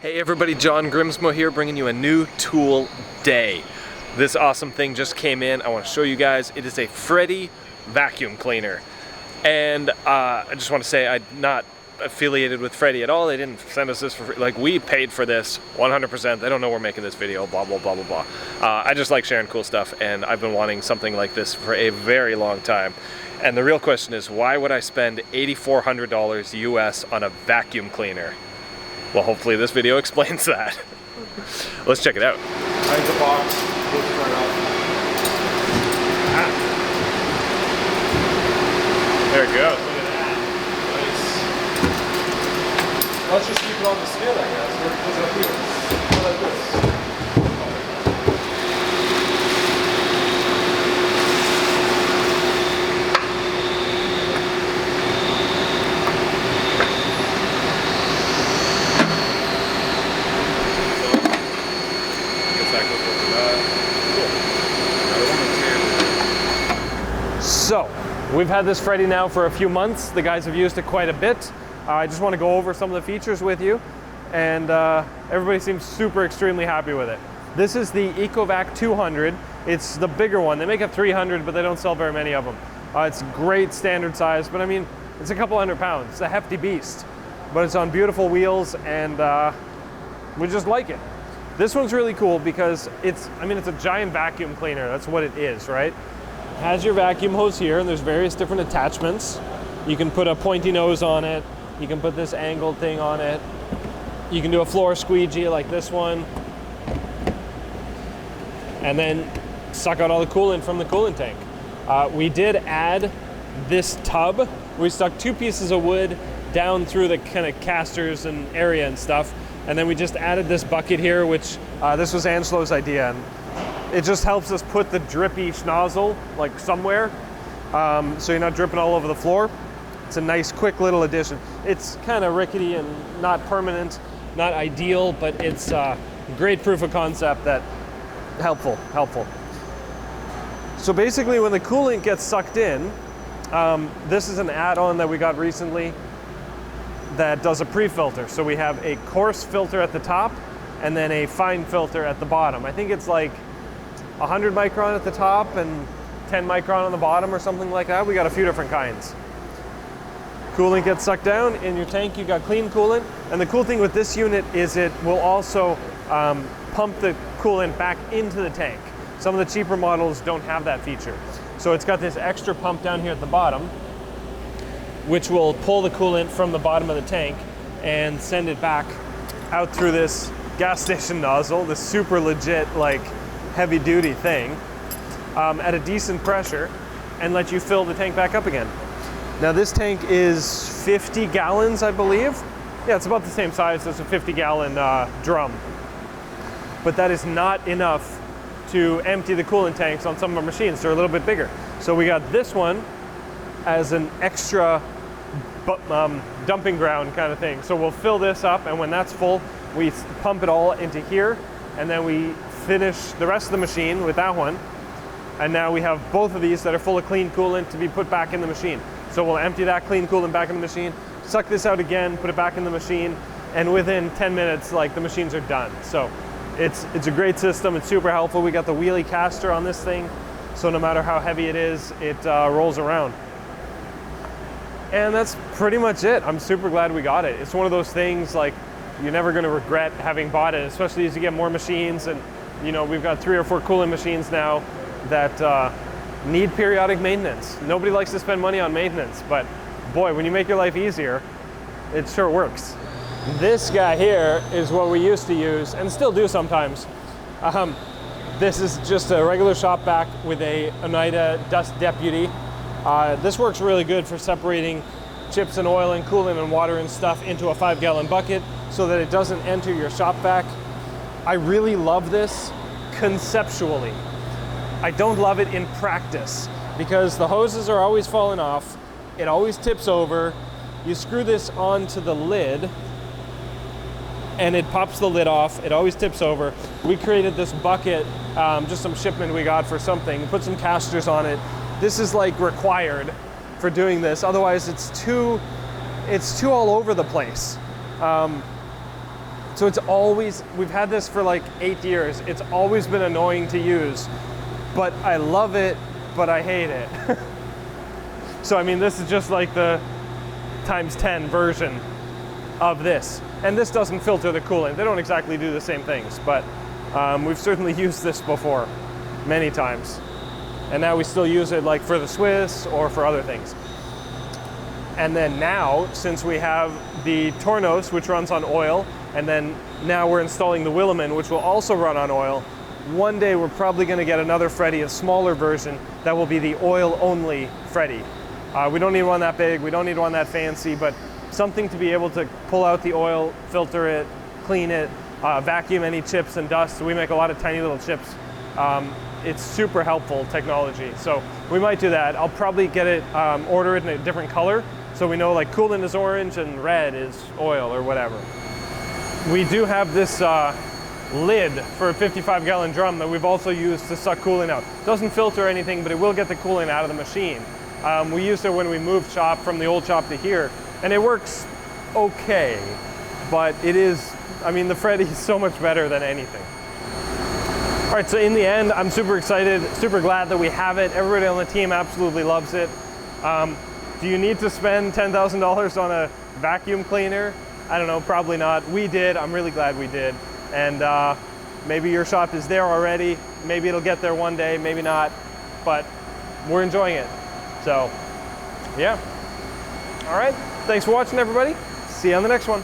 Hey everybody, John Grimsmo here, bringing you a new tool day. This awesome thing just came in. I want to show you guys. It is a Freddy vacuum cleaner. And I just want to say I'm not affiliated with Freddy at all. They didn't send us this for free. Like, we paid for this 100%. They don't know we're making this video, blah, blah, blah, blah, blah. I just like sharing cool stuff, and I've been wanting something like this for a very long time. And the real question is, why would I spend $8,400 US on a vacuum cleaner? Well, hopefully this video explains that. Let's check it out. Right the box, looks right up. There it goes. Look at that. Nice. Let's just keep it on the skid, I guess. Where does it feel? Like this. So, we've had this Freddy now for a few months. The guys have used it quite a bit. I just want to go over some of the features with you, and everybody seems super extremely happy with it. This is the Ecovac 200. It's the bigger one. They make a 300, but they don't sell very many of them. It's great standard size, but I mean, it's a couple hundred pounds. It's a hefty beast, but it's on beautiful wheels, and we just like it. This one's really cool because it's a giant vacuum cleaner. That's what it is, right? It has your vacuum hose here, and there's various different attachments. You can put a pointy nose on it. You can put this angled thing on it. You can do a floor squeegee like this one. And then suck out all the coolant from the coolant tank. We did add this tub. We stuck 2 pieces of wood down through the kind of casters and area and stuff. And then we just added this bucket here, which this was Angelo's idea. And it just helps us put the drippy schnozzle like somewhere, so you're not dripping all over the floor. It's a nice, quick little addition. It's kind of rickety and not permanent, not ideal, but it's great proof of concept that helpful. So basically, when the coolant gets sucked in, this is an add-on that we got recently that does a pre-filter. So we have a coarse filter at the top and then a fine filter at the bottom. I think it's like 100 micron at the top and 10 micron on the bottom or something like that. We got a few different kinds. Coolant gets sucked down. In your tank, you got clean coolant. And the cool thing with this unit is it will also pump the coolant back into the tank. Some of the cheaper models don't have that feature. So it's got this extra pump down here at the bottom, which will pull the coolant from the bottom of the tank and send it back out through this gas station nozzle, this super legit, like, heavy duty thing, at a decent pressure, and let you fill the tank back up again. Now this tank is 50 gallons, I believe. Yeah, it's about the same size as a 50-gallon drum. But that is not enough to empty the coolant tanks on some of our machines. They're a little bit bigger. So we got this one as an extra dumping ground kind of thing. So we'll fill this up, and when that's full, we pump it all into here, and then we finish the rest of the machine with that one. And now we have both of these that are full of clean coolant to be put back in the machine. So we'll empty that clean coolant back in the machine, suck this out again, put it back in the machine, and within 10 minutes, like, the machines are done. So it's a great system. It's super helpful. We got the wheelie caster on this thing, so no matter how heavy it is, it rolls around. And that's pretty much it. I'm super glad we got it. It's one of those things, like, you're never going to regret having bought it, especially as you get more machines. And you know, we've got 3 or 4 coolant machines now that need periodic maintenance. Nobody likes to spend money on maintenance, but boy, when you make your life easier, it sure works. This guy here is what we used to use and still do sometimes. This is just a regular shop vac with a Oneida Dust Deputy. This works really good for separating chips and oil and coolant and water and stuff into a 5-gallon bucket so that it doesn't enter your shop vac. I really love this conceptually. I don't love it in practice because the hoses are always falling off. It always tips over. You screw this onto the lid and it pops the lid off. It always tips over. We created this bucket, just some shipment we got for something, put some casters on it. This is like required for doing this. Otherwise it's too all over the place. So it's always, we've had this for like 8 years. It's always been annoying to use, but I love it, but I hate it. So I mean, this is just like the times 10 version of this. And this doesn't filter the coolant. They don't exactly do the same things, but we've certainly used this before many times. And now we still use it like for the Swiss or for other things. And then now, since we have the Tornos, which runs on oil, and then now we're installing the Williman, which will also run on oil, one day we're probably going to get another Freddy, a smaller version, that will be the oil-only Freddy. We don't need one that big, we don't need one that fancy, but something to be able to pull out the oil, filter it, clean it, vacuum any chips and dust. So we make a lot of tiny little chips. It's super helpful technology. So we might do that. I'll probably get it, order it in a different color, so we know like coolant is orange and red is oil or whatever. We do have this lid for a 55-gallon drum that we've also used to suck coolant out. Doesn't filter anything, but it will get the coolant out of the machine. We used it when we moved shop from the old shop to here, and it works okay, but it is, I mean, the Freddy is so much better than anything. All right, so in the end, I'm super excited, super glad that we have it. Everybody on the team absolutely loves it. Do you need to spend $10,000 on a vacuum cleaner? I don't know, probably not. We did, I'm really glad we did. And maybe your shop is there already. Maybe it'll get there one day, maybe not, but we're enjoying it. So, yeah. All right, thanks for watching, everybody. See you on the next one.